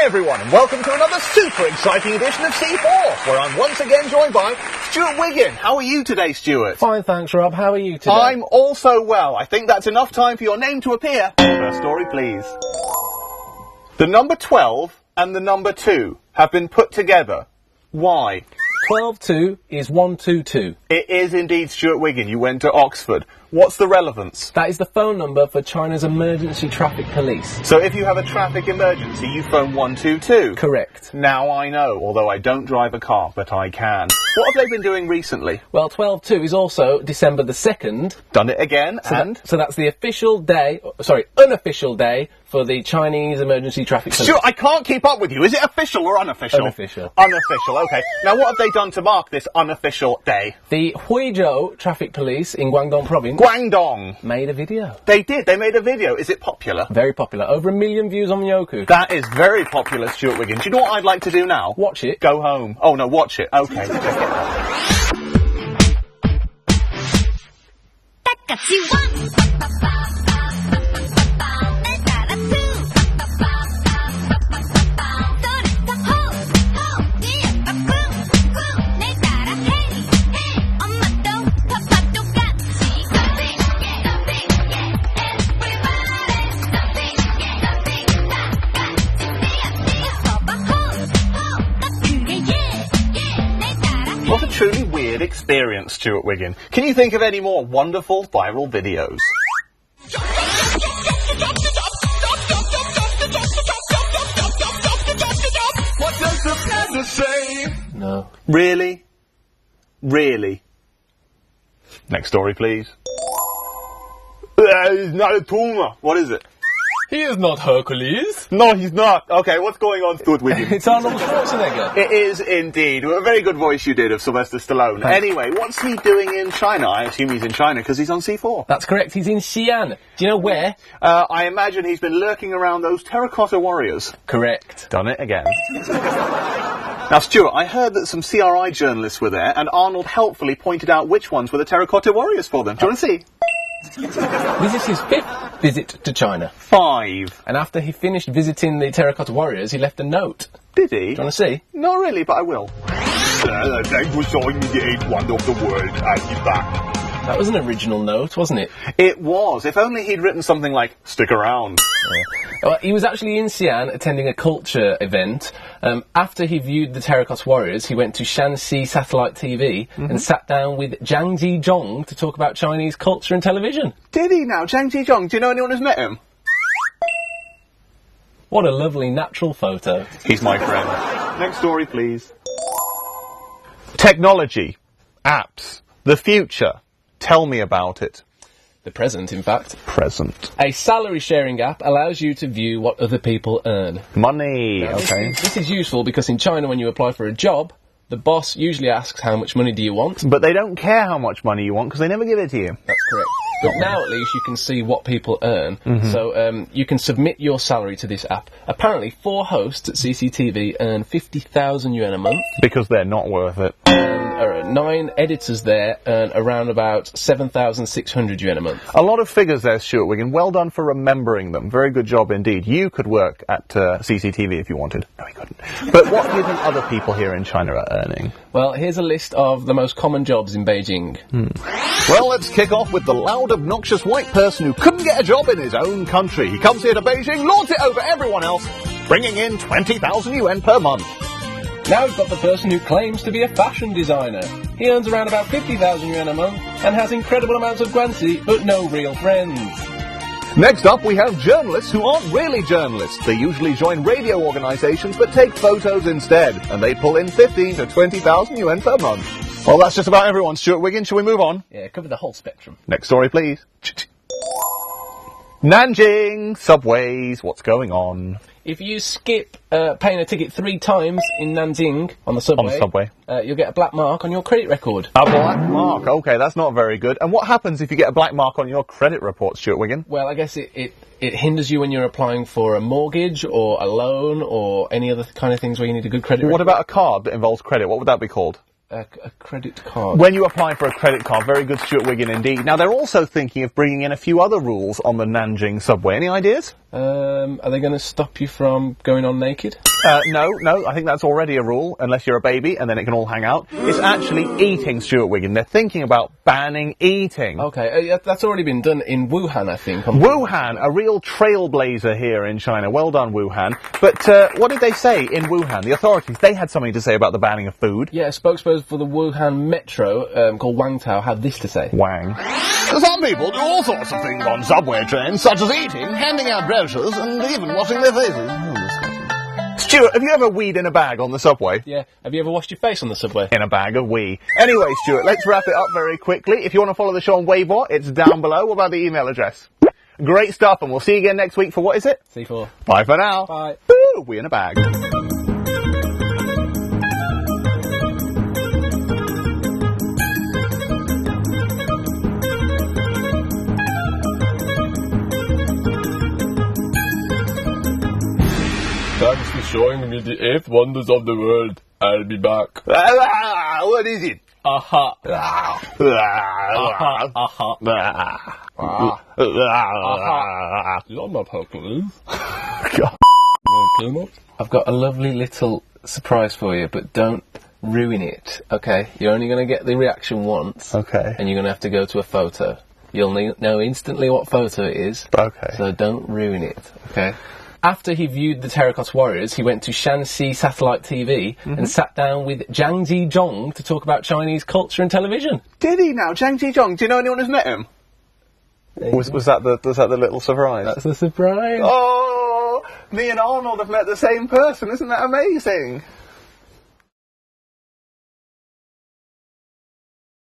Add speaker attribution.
Speaker 1: everyone, and welcome to another super exciting edition of C4, where I'm once again joined by Stuart Wiggin. How are you today, Stuart?
Speaker 2: Fine, thanks, Rob. How are you today?
Speaker 1: I'm also well. I think that's enough time for your name to appear. First story, please. The number 12 and the number 2 have been put together. Why?
Speaker 2: 12-2 is 122.
Speaker 1: It is indeed, Stuart Wiggin. You went to Oxford. What's the relevance?
Speaker 2: That is the phone number for China's emergency traffic police.
Speaker 1: So if you have a traffic emergency, you phone 122?
Speaker 2: Correct.
Speaker 1: Now I know, although I don't drive a car, but I can. What have they been doing recently?
Speaker 2: Well, 12-2 is also December the 2nd.
Speaker 1: Done it again,
Speaker 2: So that's the official day, unofficial day for the Chinese emergency traffic police.
Speaker 1: Stuart, I can't keep up with you. Is it official or unofficial?
Speaker 2: Unofficial.
Speaker 1: Unofficial, okay. Now what have they done to mark this unofficial day?
Speaker 2: The Huizhou traffic police in Guangdong province
Speaker 1: Guangdong.
Speaker 2: made a video.
Speaker 1: They did. They made a video. Is it popular?
Speaker 2: Very popular. Over 1 million views on Youku.
Speaker 1: That is very popular, Stuart Wiggin. Do you know what I'd like to do now?
Speaker 2: Watch it.
Speaker 1: Go home. Oh, no, watch it. Okay. What a truly weird experience, Stuart Wiggin. Can you think of any more wonderful viral videos? What does the panda say?
Speaker 2: No.
Speaker 1: Really? Really? Next story, please. It's not a tumor. What is it?
Speaker 2: He is not Hercules.
Speaker 1: No, he's not. Okay, what's going on, Stuart Wiggin?
Speaker 2: It's Arnold Schwarzenegger.
Speaker 1: It is indeed. A very good voice you did of Sylvester Stallone.
Speaker 2: Thanks.
Speaker 1: Anyway, what's he doing in China? I assume he's in China because he's on C4.
Speaker 2: That's correct. He's in Xi'an. Do you know where?
Speaker 1: I imagine he's been lurking around those terracotta warriors.
Speaker 2: Correct.
Speaker 1: Done it again. Now, Stuart, I heard that some CRI journalists were there, and Arnold helpfully pointed out which ones were the terracotta warriors for them. Do you want to see?
Speaker 2: This is his 5th visit to China.
Speaker 1: 5.
Speaker 2: And after he finished visiting the terracotta warriors, he left a note.
Speaker 1: Did he?
Speaker 2: Do you want to see?
Speaker 1: Not really, but I will. Thanks for showing me the 8th wonder of the world. I'll be back.
Speaker 2: That was an original note, wasn't it?
Speaker 1: It was. If only he'd written something like, stick around.
Speaker 2: Well, he was actually in Xi'an attending a culture event. After he viewed the terracotta warriors, he went to Shanxi Satellite TV and sat down with Zhang Zhizhong to talk about Chinese culture and television.
Speaker 1: Did he now? Zhang Zhizhong, do you know anyone who's met him?
Speaker 2: What a lovely natural photo.
Speaker 1: He's my friend. Next story, please. Technology. Apps. The future. Tell me about it.
Speaker 2: The present, in fact.
Speaker 1: Present.
Speaker 2: A salary sharing app allows you to view what other people earn.
Speaker 1: Money.
Speaker 2: Now,
Speaker 1: Okay.
Speaker 2: This is useful because in China, when you apply for a job, the boss usually asks how much money do you want.
Speaker 1: But they don't care how much money you want because they never give it to you.
Speaker 2: That's correct. But now at least you can see what people earn. So you can submit your salary to this app. Apparently 4 hosts at CCTV earn 50,000 yuan a month.
Speaker 1: Because they're not worth it.
Speaker 2: And 9 editors there earn around about 7,600 yuan a month.
Speaker 1: A lot of figures there, Stuart Wiggin. Well done for remembering them. Very good job indeed. You could work at CCTV if you wanted. No, you couldn't. But what do you think other people here in China are earning?
Speaker 2: Well, here's a list of the most common jobs in Beijing.
Speaker 1: Well, let's kick off with the loud, obnoxious white person who couldn't get a job in his own country. He comes here to Beijing, lords it over everyone else, bringing in 20,000 yuan per month.
Speaker 2: Now we've got the person who claims to be a fashion designer. He earns around about 50,000 yuan a month and has incredible amounts of guanxi, but no real friends.
Speaker 1: Next up, we have journalists who aren't really journalists. They usually join radio organisations but take photos instead, and they pull in 15 to 20,000 yuan per month. Well, that's just about everyone, Stuart Wiggin. Shall we move on?
Speaker 2: Yeah, cover the whole spectrum.
Speaker 1: Next story, please. Nanjing, subways, what's going on?
Speaker 2: If you skip paying a ticket 3 times in Nanjing on the subway, you'll get a black mark on your credit record.
Speaker 1: A black mark, okay, that's not very good. And what happens if you get a black mark on your credit report, Stuart Wiggin?
Speaker 2: Well, I guess it hinders you when you're applying for a mortgage or a loan or any other kind of things where you need a good credit record.
Speaker 1: What about a card that involves credit? What would that be called?
Speaker 2: A credit card.
Speaker 1: When you apply for a credit card, very good, Stuart Wiggin indeed. Now, they're also thinking of bringing in a few other rules on the Nanjing subway. Any ideas?
Speaker 2: Are they going to stop you from going on naked?
Speaker 1: No, I think that's already a rule, unless you're a baby, and then it can all hang out. It's actually eating, Stuart Wiggin. They're thinking about banning eating.
Speaker 2: Okay, that's already been done in Wuhan, I think.
Speaker 1: Wuhan, a real trailblazer here in China. Well done, Wuhan. But what did they say in Wuhan? The authorities, they had something to say about the banning of food.
Speaker 2: Yeah, a spokesperson for the Wuhan Metro, called Wang Tao, had this to say.
Speaker 1: Wang. Some people do all sorts of things on subway trains, such as eating, handing out brochures, and even washing their faces. Stuart, have you ever weed in a bag on the subway?
Speaker 2: Yeah. Have you ever washed your face on the subway?
Speaker 1: In a bag of wee. Anyway, Stuart, let's wrap it up very quickly. If you want to follow the show on Weibo, it's down below. What about the email address? Great stuff, and we'll see you again next week for what is it?
Speaker 2: C4.
Speaker 1: Bye for now.
Speaker 2: Bye.
Speaker 1: Woo, we in a bag.
Speaker 2: Thanks for showing me the 8 wonders of the world. I'll be back.
Speaker 1: What is it?
Speaker 2: Aha. You're not Hercules. I've got a lovely little surprise for you, but don't ruin it, okay? You're only going to get the reaction once.
Speaker 1: Okay.
Speaker 2: And you're going to have to go to a photo. You'll know instantly what photo it is.
Speaker 1: Okay.
Speaker 2: So don't ruin it, okay? After he viewed the Terracotta Warriors, he went to Xi'an satellite TV and sat down with Zhang Zhong to talk about Chinese culture and television.
Speaker 1: Did he now? Zhang Zhong, do you know anyone who's met him? Was that the little surprise?
Speaker 2: That's a surprise.
Speaker 1: Oh, me and Arnold have met the same person. Isn't that amazing?